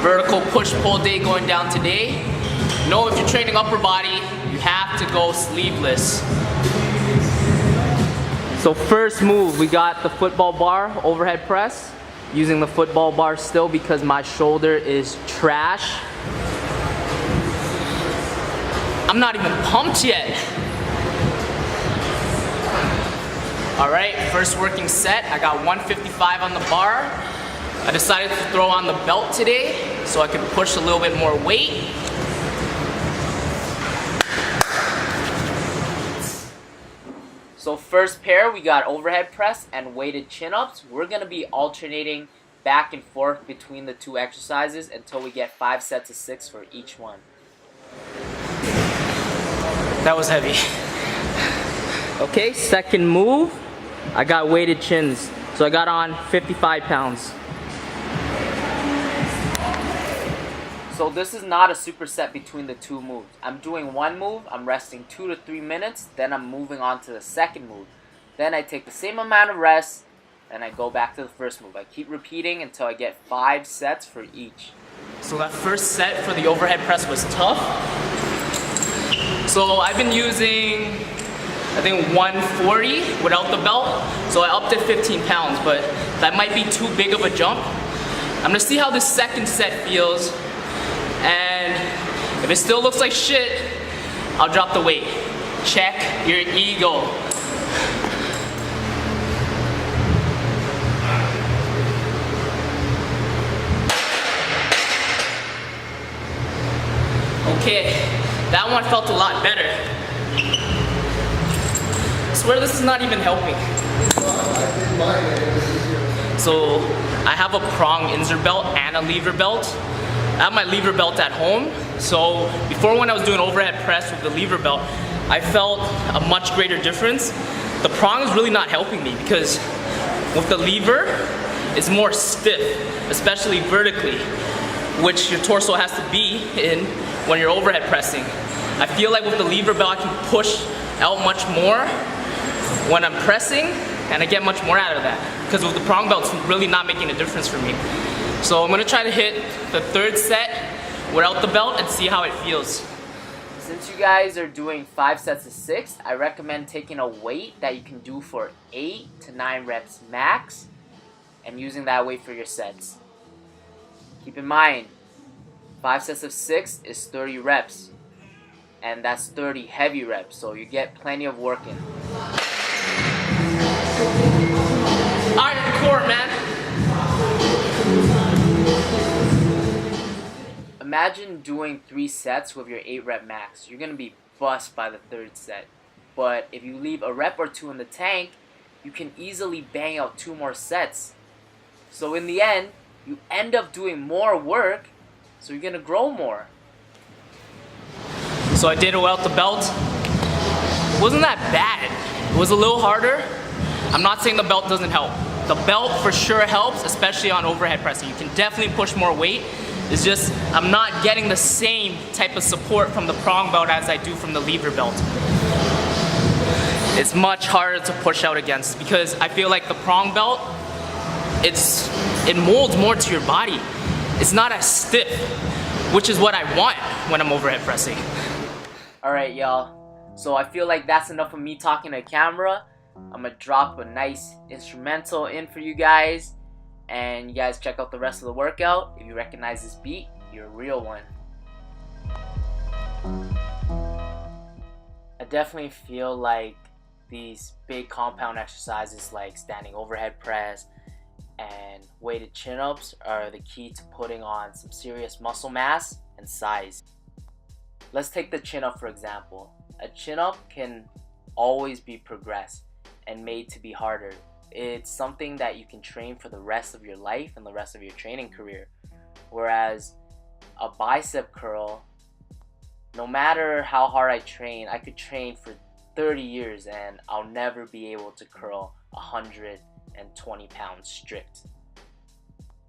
Vertical push-pull day going down today. Know if you're training upper body, you have to go sleeveless. So first move, we got the football bar overhead press. Using the football bar still because my shoulder is trash. I'm not even pumped yet. All right, first working set. I got 155 on the bar. I decided to throw on the belt today so I can push a little bit more weight. So first pair, we got overhead press and weighted chin-ups. We're gonna be alternating back and forth between the two exercises until we get 5 sets of 6 for each one. That was heavy. Okay, second move, I got weighted chins. So I got on 55 pounds. So this is not a superset between the two moves. I'm doing one move, I'm resting 2 to 3 minutes, then I'm moving on to the second move. Then I take the same amount of rest, and I go back to the first move. I keep repeating until I get 5 sets for each. So that first set for the overhead press was tough. So I've been using, I think 140 without the belt. So I upped it 15 pounds, but that might be too big of a jump. I'm gonna see how this second set feels. And if it still looks like shit, I'll drop the weight. Check your ego. Okay, that one felt a lot better. I swear this is not even helping. So I have a prong insert belt and a lever belt. I have my lever belt at home, so before when I was doing overhead press with the lever belt, I felt a much greater difference. The prong is really not helping me because with the lever, it's more stiff, especially vertically, which your torso has to be in when you're overhead pressing. I feel like with the lever belt, I can push out much more when I'm pressing, and I get much more out of that. Because with the prong belt, it's really not making a difference for me. So I'm gonna try to hit the third set without the belt and see how it feels. Since you guys are doing 5 sets of 6, I recommend taking a weight that you can do for 8 to 9 reps max and using that weight for your sets. Keep in mind, 5 sets of 6 is 30 reps, and that's 30 heavy reps, so you get plenty of work in. Alright, core, man. Imagine doing 3 sets with your 8 rep max. You're going to be bust by the 3rd set. But if you leave a rep or 2 in the tank, you can easily bang out 2 more sets. So in the end, you end up doing more work, so you're going to grow more. So I did it without the belt. It wasn't that bad. It was a little harder. I'm not saying the belt doesn't help. The belt for sure helps, especially on overhead pressing. You can definitely push more weight. It's just, I'm not getting the same type of support from the prong belt as I do from the lever belt. It's much harder to push out against because I feel like the prong belt, it molds more to your body. It's not as stiff, which is what I want when I'm overhead pressing. Alright, y'all. So I feel like that's enough of me talking to the camera. I'm gonna drop a nice instrumental in for you guys. And you guys check out the rest of the workout. If you recognize this beat, you're a real one. I definitely feel like these big compound exercises like standing overhead press and weighted chin-ups are the key to putting on some serious muscle mass and size. Let's take the chin-up for example. A chin-up can always be progressed and made to be harder. It's something that you can train for the rest of your life and the rest of your training career. Whereas a bicep curl, no matter how hard I train, I could train for 30 years and I'll never be able to curl 120 pounds strict.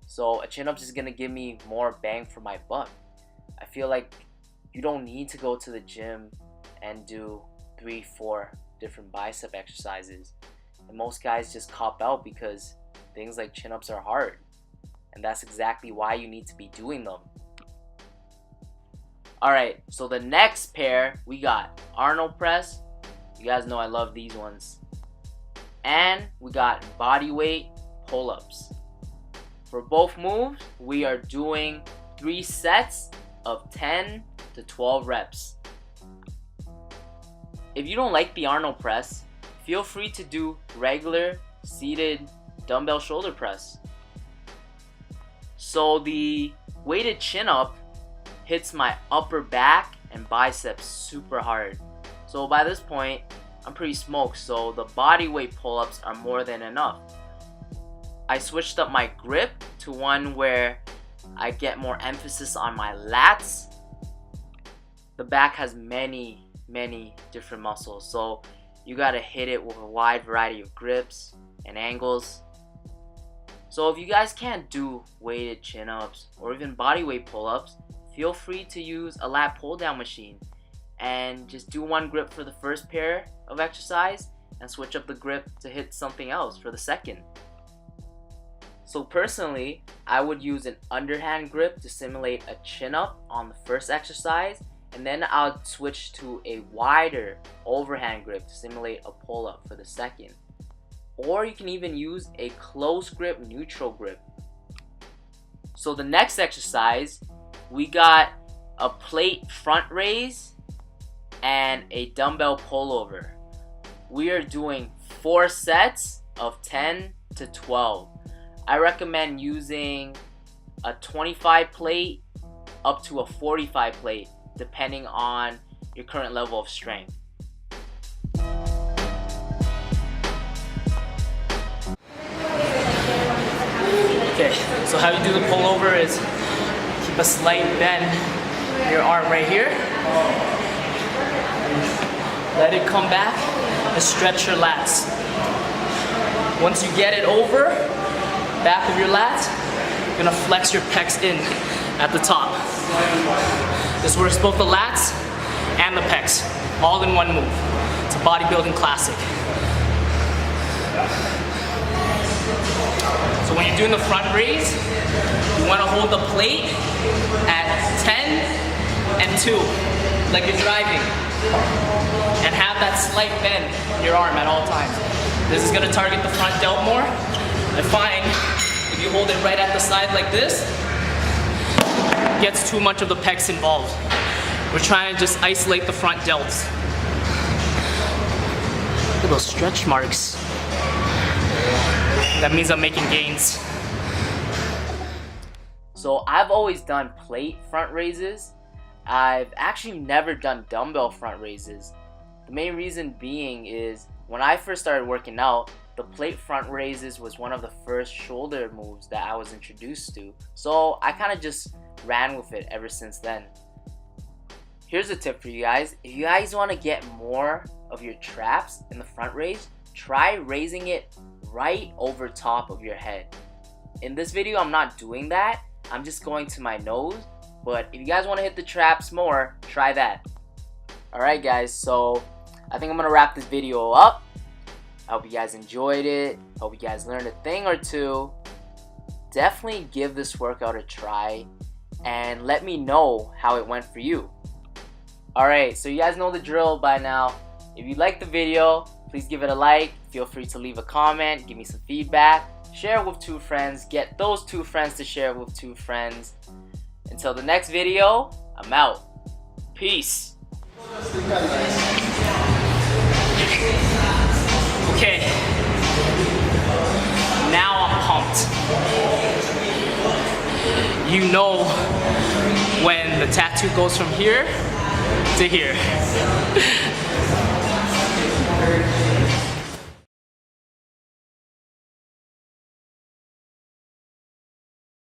So a chin-up is gonna give me more bang for my buck. I feel like you don't need to go to the gym and do 3-4 different bicep exercises. And most guys just cop out because things like chin-ups are hard. and that's exactly why you need to be doing them. Alright, so the next pair, we got Arnold Press. You guys know I love these ones. And we got body weight pull-ups. For both moves, we are doing 3 sets of 10 to 12 reps. If you don't like the Arnold Press, feel free to do regular seated dumbbell shoulder press. So the weighted chin up hits my upper back and biceps super hard. So by this point, I'm pretty smoked, so the body weight pull-ups are more than enough. I switched up my grip to one where I get more emphasis on my lats. The back has many different muscles, so you gotta hit it with a wide variety of grips and angles. So if you guys can't do weighted chin-ups or even body weight pull-ups, feel free to use a lat pull-down machine and just do one grip for the first pair of exercise and switch up the grip to hit something else for the second. So personally, I would use an underhand grip to simulate a chin-up on the first exercise, and then I'll switch to a wider overhand grip to simulate a pull-up for the second. Or you can even use a close grip neutral grip. So the next exercise, we got a plate front raise and a dumbbell pullover. We are doing 4 sets of 10 to 12. I recommend using a 25 plate up to a 45 plate depending on your current level of strength. Okay, so how you do the pullover is keep a slight bend in your arm right here. Let it come back and stretch your lats. Once you get it over, back of your lats, you're gonna flex your pecs in at the top. This works both the lats and the pecs, all in one move. It's a bodybuilding classic. So when you're doing the front raise, you want to hold the plate at 10 and 2, like you're driving, and have that slight bend in your arm at all times. This is going to target the front delt more. I find if you hold it right at the side like this, it gets too much of the pecs involved. We're trying to just isolate the front delts. Look at those stretch marks. That means I'm making gains. So I've always done plate front raises. I've actually never done dumbbell front raises. The main reason being is when I first started working out, the plate front raises was one of the first shoulder moves that I was introduced to. So I kind of just ran with it ever since then. Here's a tip for you guys. If you guys want to get more of your traps in the front raise, try raising it right over top of your head. In this video, I'm not doing that. I'm just going to my nose. But if you guys want to hit the traps more, try that. Alright guys, so I think I'm going to wrap this video up. I hope you guys enjoyed it. Hope you guys learned a thing or two. Definitely give this workout a try and let me know how it went for you. Alright, so you guys know the drill by now. If you liked the video, please give it a like. Feel free to leave a comment, give me some feedback, share it with 2 friends, get those 2 friends to share it with 2 friends. Until the next video, I'm out. Peace. Okay, now I'm pumped. You know when the tattoo goes from here to here.